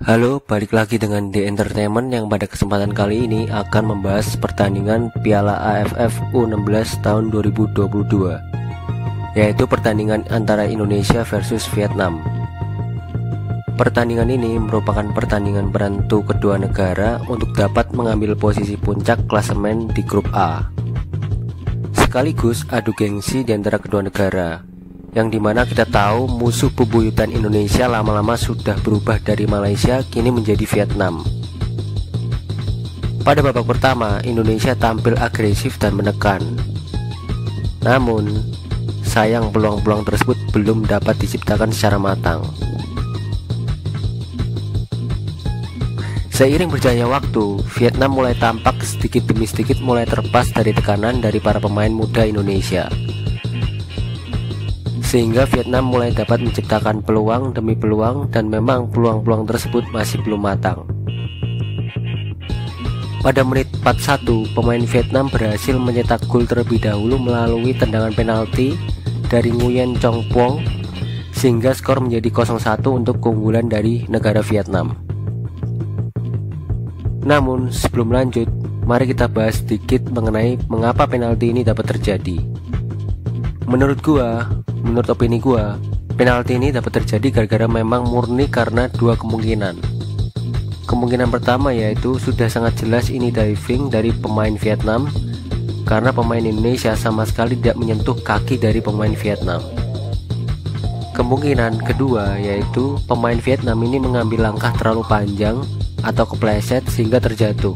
Halo, balik lagi dengan The Entertainment yang pada kesempatan kali ini akan membahas pertandingan Piala AFF U16 tahun 2022, yaitu pertandingan antara Indonesia versus Vietnam. Pertandingan ini merupakan pertandingan penentu kedua negara untuk dapat mengambil posisi puncak klasemen di grup A, sekaligus adu gengsi di antara kedua negara, yang dimana kita tahu musuh bebuyutan Indonesia lama-lama sudah berubah dari Malaysia kini menjadi Vietnam. Pada babak pertama, Indonesia tampil agresif dan menekan. Namun, sayang peluang-peluang tersebut belum dapat diciptakan secara matang. Seiring berjalannya waktu, Vietnam mulai tampak sedikit demi sedikit mulai terlepas dari tekanan dari para pemain muda Indonesia, sehingga Vietnam mulai dapat menciptakan peluang demi peluang, dan memang peluang-peluang tersebut masih belum matang. Pada menit 41, pemain Vietnam berhasil mencetak gol terlebih dahulu melalui tendangan penalti dari Nguyen Chong Phuong, sehingga skor menjadi 0-1 untuk keunggulan dari negara Vietnam. Namun sebelum lanjut, mari kita bahas sedikit mengenai mengapa penalti ini dapat terjadi. Menurut opini gua, penalti ini dapat terjadi gara-gara memang murni karena dua kemungkinan. Kemungkinan pertama yaitu sudah sangat jelas ini diving dari pemain Vietnam, karena pemain Indonesia sama sekali tidak menyentuh kaki dari pemain Vietnam. Kemungkinan kedua yaitu pemain Vietnam ini mengambil langkah terlalu panjang atau kepleset sehingga terjatuh,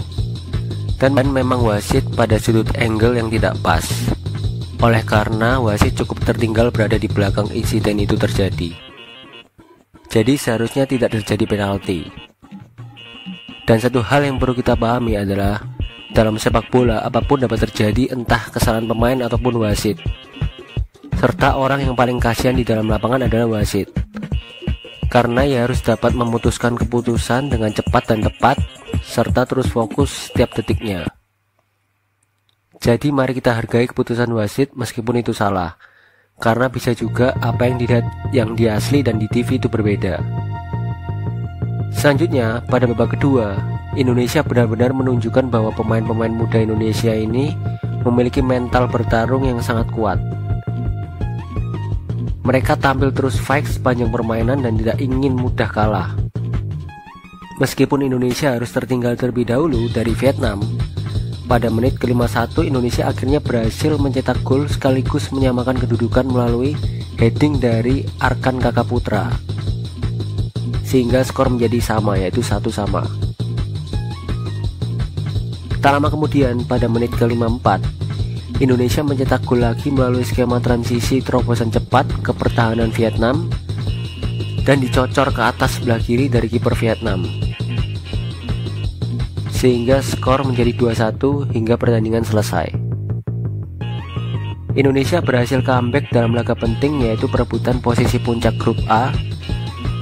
dan memang wasit pada sudut angle yang tidak pas. Oleh karena wasit cukup tertinggal berada di belakang insiden itu terjadi, jadi seharusnya tidak terjadi penalti. Dan satu hal yang perlu kita pahami adalah dalam sepak bola apapun dapat terjadi, entah kesalahan pemain ataupun wasit, serta orang yang paling kasihan di dalam lapangan adalah wasit, karena ia harus dapat memutuskan keputusan dengan cepat dan tepat, serta terus fokus setiap detiknya. Jadi mari kita hargai keputusan wasit meskipun itu salah, karena bisa juga apa yang dilihat yang di asli dan di TV itu berbeda. Selanjutnya, pada babak kedua, Indonesia benar-benar menunjukkan bahwa pemain-pemain muda Indonesia ini memiliki mental bertarung yang sangat kuat. Mereka tampil terus fight sepanjang permainan dan tidak ingin mudah kalah. Meskipun Indonesia harus tertinggal terlebih dahulu dari Vietnam, pada menit ke-51 Indonesia akhirnya berhasil mencetak gol sekaligus menyamakan kedudukan melalui heading dari Arkan Kakak Putra, sehingga skor menjadi sama, yaitu 1-1. Tak lama kemudian pada menit ke-54 Indonesia mencetak gol lagi melalui skema transisi terobosan cepat ke pertahanan Vietnam dan dicocor ke atas sebelah kiri dari kiper Vietnam, sehingga skor menjadi 2-1 hingga pertandingan selesai. Indonesia berhasil comeback dalam laga penting, yaitu perebutan posisi puncak grup A,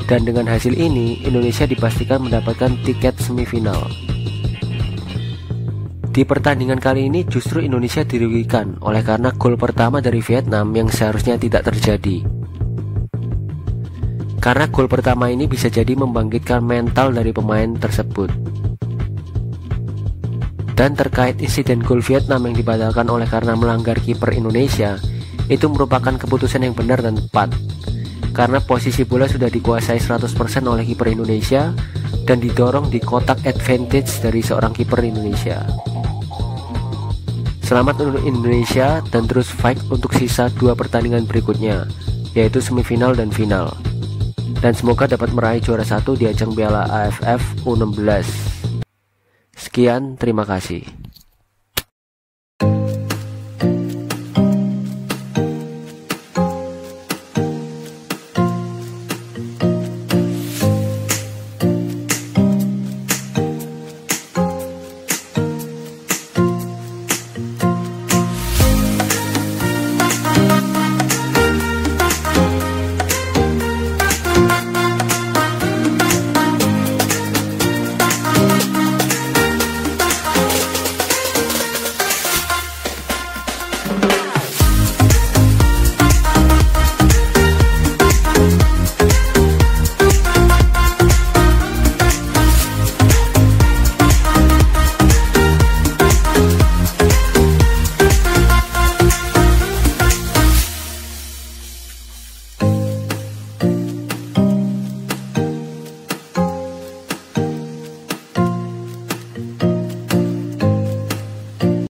dan dengan hasil ini Indonesia dipastikan mendapatkan tiket semifinal. Di pertandingan kali ini justru Indonesia dirugikan oleh karena gol pertama dari Vietnam yang seharusnya tidak terjadi, karena gol pertama ini bisa jadi membangkitkan mental dari pemain tersebut. Dan terkait insiden gol Vietnam yang dibatalkan oleh karena melanggar kiper Indonesia, itu merupakan keputusan yang benar dan tepat, karena posisi bola sudah dikuasai 100% oleh kiper Indonesia dan didorong di kotak advantage dari seorang kiper Indonesia. Selamat untuk Indonesia dan terus fight untuk sisa 2 pertandingan berikutnya, yaitu semifinal dan final, dan semoga dapat meraih juara 1 di ajang Piala AFF U16. Sekian, terima kasih.